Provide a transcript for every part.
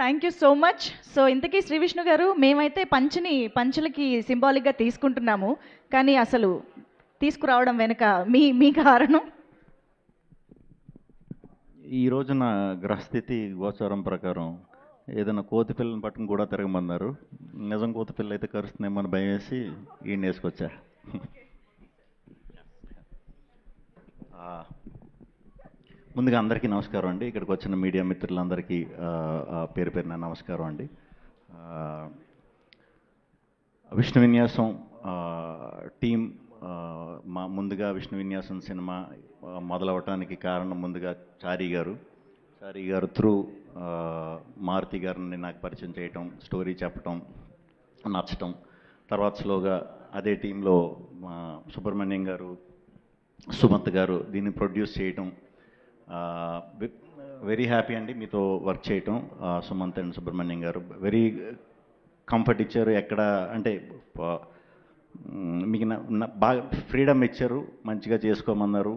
Thank you so much. So ఇంతకీ శ్రీ విష్ణు గారు, మేమైతే పంచులకి సింబాలిక్గా తీసుకుంటున్నాము, కానీ అసలు తీసుకురావడం వెనుక మీ కారణం. ఈ రోజున గ్రహస్థితి గోచారం ప్రకారం ఏదైనా కోతి పిల్లని పట్టుకుని కూడా తిరగమన్నారు. నిజం కోతి పిల్ల అయితే కరుస్తుందేమో అని భయం వేసి ఈయన వేసుకొచ్చా. ముందుగా అందరికీ నమస్కారం అండి. ఇక్కడికి వచ్చిన మీడియా మిత్రులందరికీ పేరు పేరున నమస్కారం అండి. విష్ణు విన్యాసం టీం ముందుగా విష్ణు విన్యాసం సినిమా మొదలవటానికి కారణం ముందుగా చారీ గారు త్రూ మారుతి గారిని నాకు పరిచయం చేయటం, స్టోరీ చెప్పటం, నచ్చటం. తర్వాత స్లోగా అదే టీంలో సుబ్రహ్మణ్యం గారు, సుమంత్ గారు దీన్ని ప్రొడ్యూస్ చేయటం. వెరీ హ్యాపీ అండి మీతో వర్క్ చేయటం. సుమంత్ అండ్ సుబ్రహ్మణ్యం గారు వెరీ కంఫర్ట్ ఇచ్చారు. ఎక్కడ అంటే మీకు బాగా ఫ్రీడమ్ ఇచ్చారు, మంచిగా చేసుకోమన్నారు.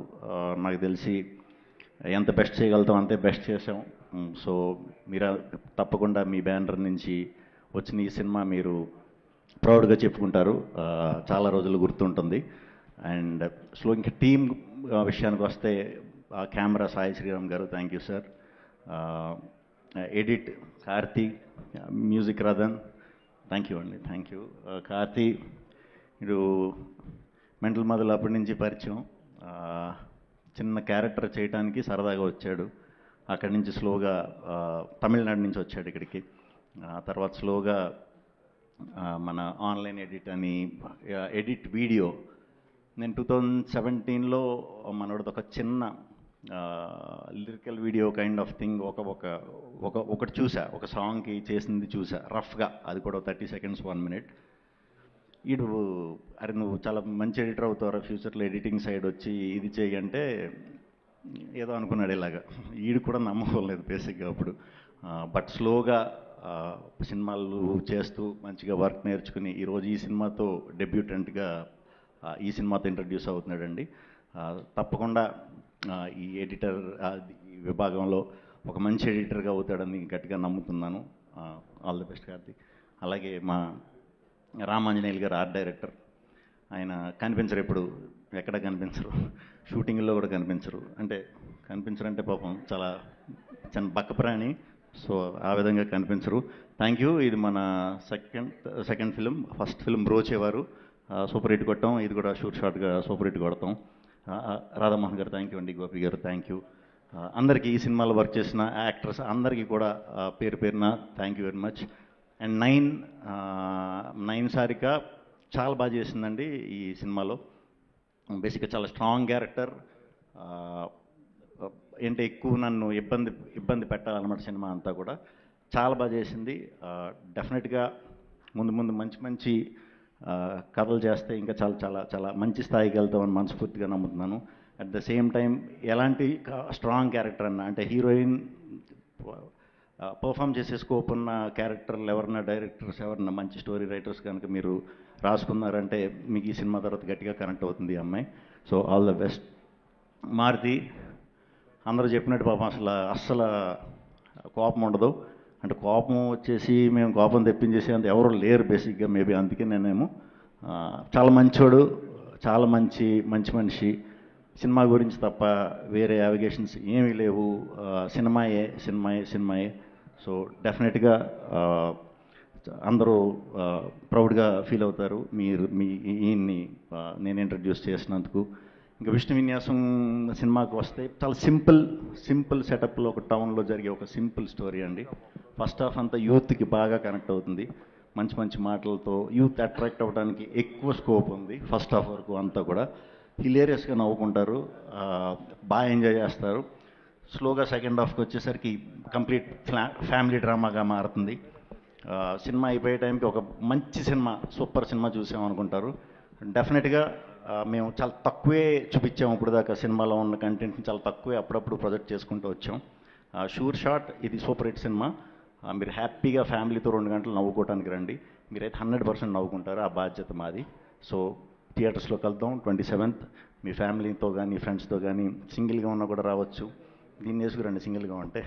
నాకు తెలిసి ఎంత బెస్ట్ చేయగలుగుతాం అంతే బెస్ట్ చేసాం. సో మీరు తప్పకుండా మీ బ్యానర్ నుంచి వచ్చిన ఈ సినిమా మీరు ప్రౌడ్గా చెప్పుకుంటారు, చాలా రోజులు గుర్తుంటుంది. అండ్ సో ఇంకా టీం విషయానికి వస్తే camera Sai Sriram garu, thank you sir. Edit Karthi, music Rathan, thank you అండి, థ్యాంక్ యూ. కార్తీ మీరు మెంటల్ మొదలు అప్పటి నుంచి పరిచయం. చిన్న క్యారెక్టర్ చేయడానికి సరదాగా వచ్చాడు. అక్కడి నుంచి స్లోగా తమిళనాడు నుంచి వచ్చాడు ఇక్కడికి. తర్వాత స్లోగా మన ఆన్లైన్ ఎడిట్ వీడియో నేను 2017లో మనోడిది ఒక చిన్న lyrical video kind of thing ఒకటి చూసా, ఒక సాంగ్కి చేసింది చూసా రఫ్గా. అది కూడా 30 seconds 1 minute. అరే నువ్వు చాలా మంచి ఎడిటర్ అవుతావు, ఫ్యూచర్లో ఎడిటింగ్ సైడ్ వచ్చి ఇది చేయి అంటే ఏదో అనుకున్నాడు. ఇలాగా ఈడు కూడా నమ్మకలేదు బేసిక్గా అప్పుడు. బట్ స్లోగా సినిమాలు చేస్తూ మంచిగా వర్క్ నేర్చుకుని ఈరోజు ఈ సినిమాతో డెబ్యూటెంట్గా ఈ సినిమాతో ఇంట్రడ్యూస్ అవుతున్నాడండి. తప్పకుండా ఈ ఎడిటర్ ఈ విభాగంలో ఒక మంచి ఎడిటర్గా అవుతాడని గట్టిగా నమ్ముతున్నాను. All the best Karthik. అలాగే మా రామాంజనేయులు గారు ఆర్ట్ డైరెక్టర్. ఆయన కనిపించరు, ఎప్పుడు ఎక్కడ కనిపించరు, షూటింగ్లో కూడా కనిపించరు. అంటే కనిపించరంటే పాపం చాలా చిన్న బక్కప్రాణి, సో ఆ విధంగా కనిపించరు. Thank you. ఇది మన second film. First film Brochevaru super hit కొట్టాం, ఇది కూడా షార్ట్గా సూపర్ హిట్ కొడతాం. రాధామోహన్ గారు థ్యాంక్ యూ అండి, గోపి గారు థ్యాంక్ యూ. అందరికీ ఈ సినిమాలో వర్క్ చేసిన యాక్టర్స్ అందరికీ కూడా పేరు పేరున thank you very much. And nine Sarika చాలా బాగా చేసిందండి ఈ సినిమాలో. బేసిక్గా చాలా స్ట్రాంగ్ క్యారెక్టర్. ఏంటంటే ఎక్కువ నన్ను ఇబ్బంది పెట్టాలన్నమాట సినిమా అంతా కూడా. చాలా బాగా చేసింది. డెఫినెట్గా ముందు మంచి కథలు చేస్తే ఇంకా చాలా చాలా చాలా మంచి స్థాయికి వెళ్తామని మనస్ఫూర్తిగా నమ్ముతున్నాను. అట్ ద సేమ్ టైం ఎలాంటి స్ట్రాంగ్ క్యారెక్టర్ అన్న అంటే హీరోయిన్ పర్ఫామ్ చేసే స్కోప్ ఉన్న క్యారెక్టర్లు ఎవరన్నా డైరెక్టర్స్ ఎవరన్నా మంచి స్టోరీ రైటర్స్ కనుక మీరు రాసుకున్నారంటే మీకు ఈ సినిమా తర్వాత గట్టిగా కనెక్ట్ అవుతుంది ఈ అమ్మాయి. So all the best. Maruti అందరూ చెప్పినట్టు పాపం అస్సలు కోపం ఉండదు. అంటే కోపం వచ్చేసి మేము కోపం తెప్పించేసి అంత ఎవరు లేరు బేసిక్గా. మేబీ అందుకే నేనేమో చాలా మంచోడు, చాలా మంచి మనిషి. సినిమా గురించి తప్ప వేరే అవిగేషన్స్ ఏమీ లేవు. సినిమాయే. సో డెఫినెట్గా అందరూ ప్రౌడ్గా ఫీల్ అవుతారు ఈయన్ని నేను ఇంట్రడ్యూస్ చేసినందుకు. ఇంకా విష్ణు విన్యాసం సినిమాకి వస్తే చాలా సింపుల్ సెటప్లో ఒక టౌన్లో జరిగే ఒక సింపుల్ స్టోరీ అండి. ఫస్ట్ హాఫ్ అంతా యూత్కి బాగా కనెక్ట్ అవుతుంది. మంచి మాటలతో యూత్ అట్రాక్ట్ అవ్వడానికి ఎక్కువ స్కోప్ ఉంది. ఫస్ట్ హాఫ్ వరకు అంతా కూడా హిలేరియస్గా నవ్వుకుంటారు, బాగా ఎంజాయ్ చేస్తారు. స్లోగా సెకండ్ హాఫ్కి వచ్చేసరికి కంప్లీట్ ఫ్యామిలీ డ్రామాగా మారుతుంది. సినిమా అయిపోయే టైంకి ఒక మంచి సినిమా, సూపర్ సినిమా చూసామనుకుంటారు. డెఫినెట్గా మేము చాలా తక్కువే చూపించాము ఇప్పుడు దాకా. సినిమాలో ఉన్న కంటెంట్ని చాలా తక్కువే అప్పుడప్పుడు ప్రొజెక్ట్ చేసుకుంటూ వచ్చాం. షూర్ షాట్ ఇది సూపర్ హిట్ సినిమా. మీరు హ్యాపీగా ఫ్యామిలీతో 2 గంటలు నవ్వుకోవడానికి రండి. మీరైతే 100% నవ్వుకుంటారు, ఆ బాధ్యత మాది. సో థియేటర్స్లో కలుద్దాం 27th. మీ ఫ్యామిలీతో కానీ ఫ్రెండ్స్తో కానీ సింగిల్గా ఉన్నా కూడా రావచ్చు. దీన్ని వేసుకురండి సింగిల్గా ఉంటే.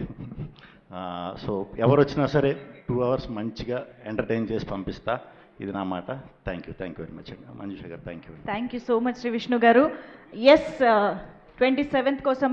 సో ఎవరు వచ్చినా సరే 2 hours మంచిగా ఎంటర్టైన్ చేసి పంపిస్తా, ఇది నా మాట. థ్యాంక్ యూ వెరీ మచ్ అండి. Manjusha garu thank you. Thank you so much Sri Vishnu garu. Yes, 27th కోసం